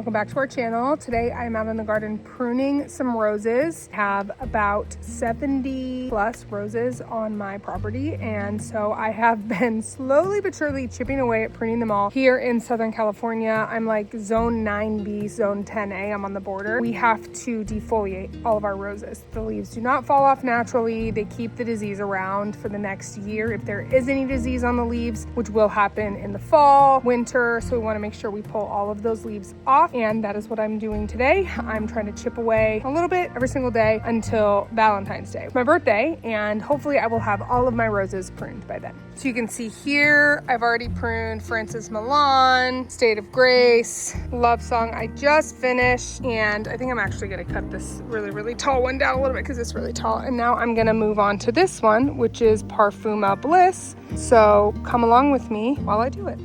welcome back to our channel. Today I'm out in the garden pruning some roses. I have about 70 plus roses on my property, and so I have been slowly but surely chipping away at pruning them all. Here in Southern California, I'm like zone 9B, zone 10A. I'm on the border. We have to defoliate all of our roses. The leaves do not fall off naturally. They keep the disease around for the next year if there is any disease on the leaves, which will happen in the fall, winter. So we want to make sure we pull all of those leaves off, and that is what I'm doing today. I'm trying to chip away a little bit every single day until Valentine's Day, my birthday, and hopefully I will have all of my roses pruned by then. So you can see here, I've already pruned Frances Milan, State of Grace, Love Song I just finished, and I think I'm actually gonna cut this really tall one down a little bit because it's really tall. And now I'm gonna move on to this one, which is Parfuma Bliss. So come along with me while I do it.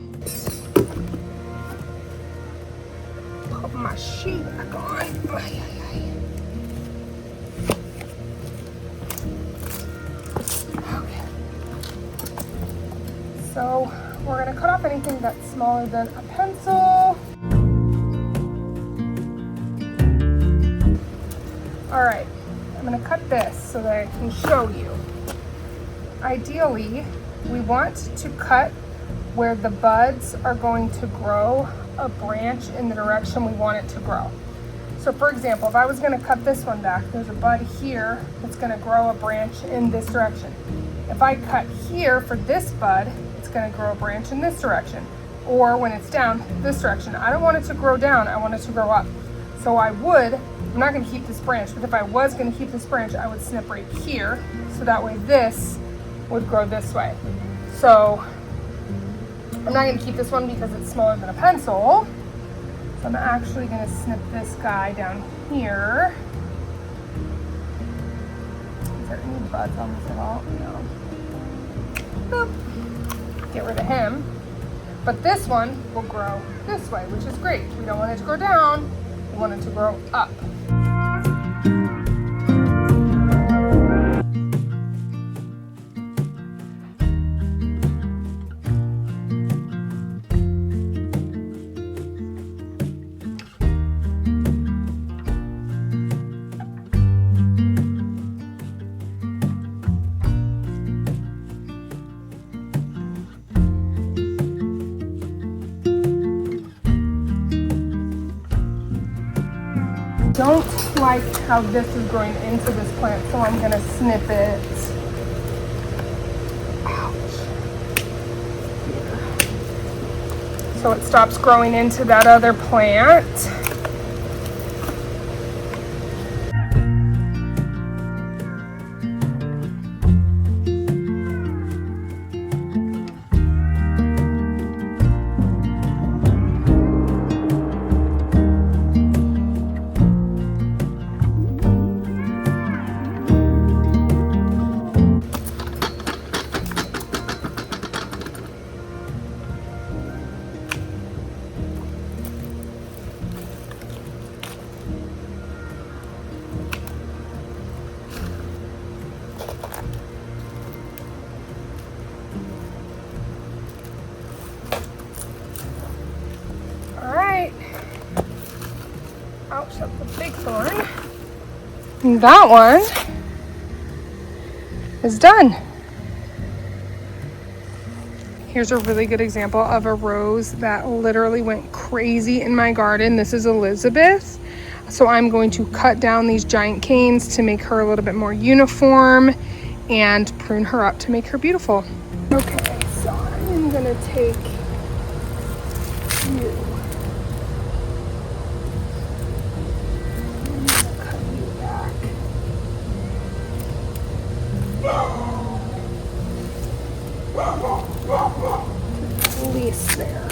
Put my sheet back on. Okay. So we're gonna cut off anything that's smaller than a pencil. All right, I'm gonna cut this so that I can show you. Ideally, we want to cut where the buds are going to grow a branch in the direction we want it to grow. So for example, if I was gonna cut this one back, there's a bud here that's gonna grow a branch in this direction. If I cut here for this bud, it's gonna grow a branch in this direction. Or when it's down, this direction. I don't want it to grow down, I want it to grow up. So I'm not gonna keep this branch, but if I was gonna keep this branch, I would snip right here, so that way this would grow this way. So I'm not gonna keep this one because it's smaller than a pencil. So I'm actually gonna snip this guy down here. Is there any buds on this at all? No. Boop. Get rid of him. But this one will grow this way, which is great. We don't want it to grow down, we want it to grow up. Don't like how this is growing into this plant, so I'm gonna snip it. Ouch. Here. So it stops growing into that other plant. Ouch, that's a big thorn. And that one is done. Here's a really good example of a rose that literally went crazy in my garden. This is Elizabeth. So I'm going to cut down these giant canes to make her a little bit more uniform and prune her up to make her beautiful. Okay, so I'm gonna take you. Release there.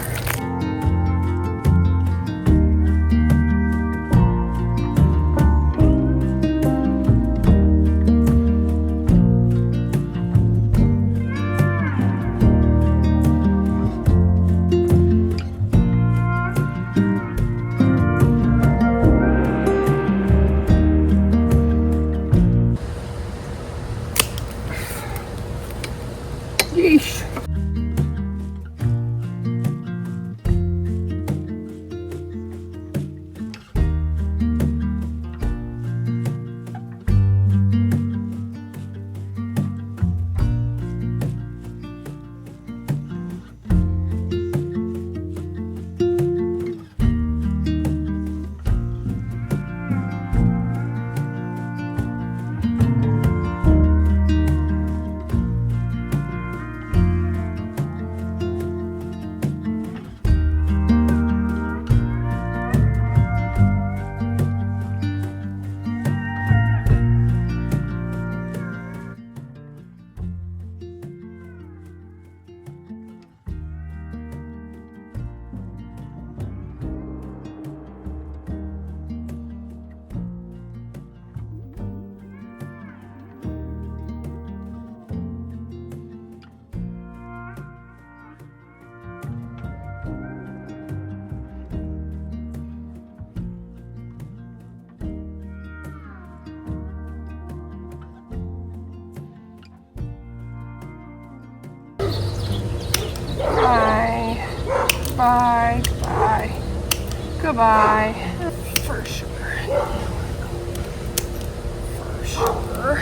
Yeesh. Bye. Bye. Bye. Goodbye. For sure. For sure.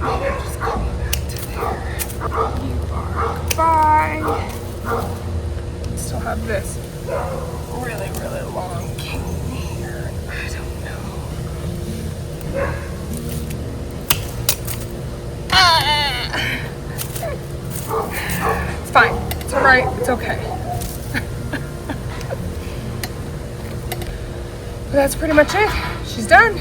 I'm just coming back to there. You are goodbye. Still have this really, really long cane here. I don't know. It's fine. It's all right. It's okay. But that's pretty much it. She's done.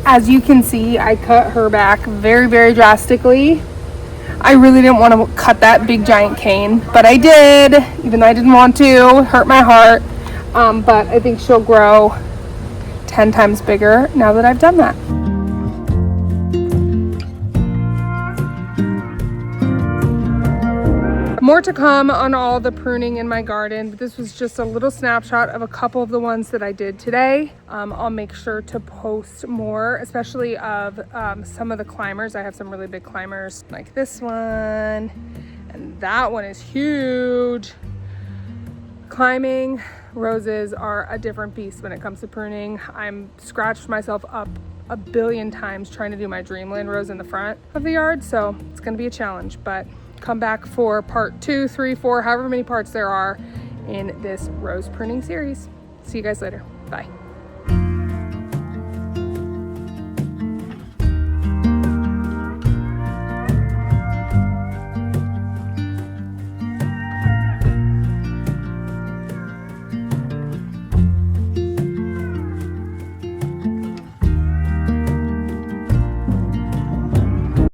As you can see, I cut her back very, very drastically. I really didn't want to cut that big giant cane, but I did, even though I didn't want to. It hurt my heart. But I think she'll grow 10 times bigger now that I've done that. More to come on all the pruning in my garden, but this was just a little snapshot of a couple of the ones that I did today. I'll make sure to post more, especially of some of the climbers. I have some really big climbers like this one, and that one is huge. Climbing roses are a different beast when it comes to pruning. I'm scratched myself up a billion times trying to do my dreamland rose in the front of the yard, so it's gonna be a challenge, but come back for part 2, 3, 4, however many parts there are in this rose pruning series. See you guys later. Bye.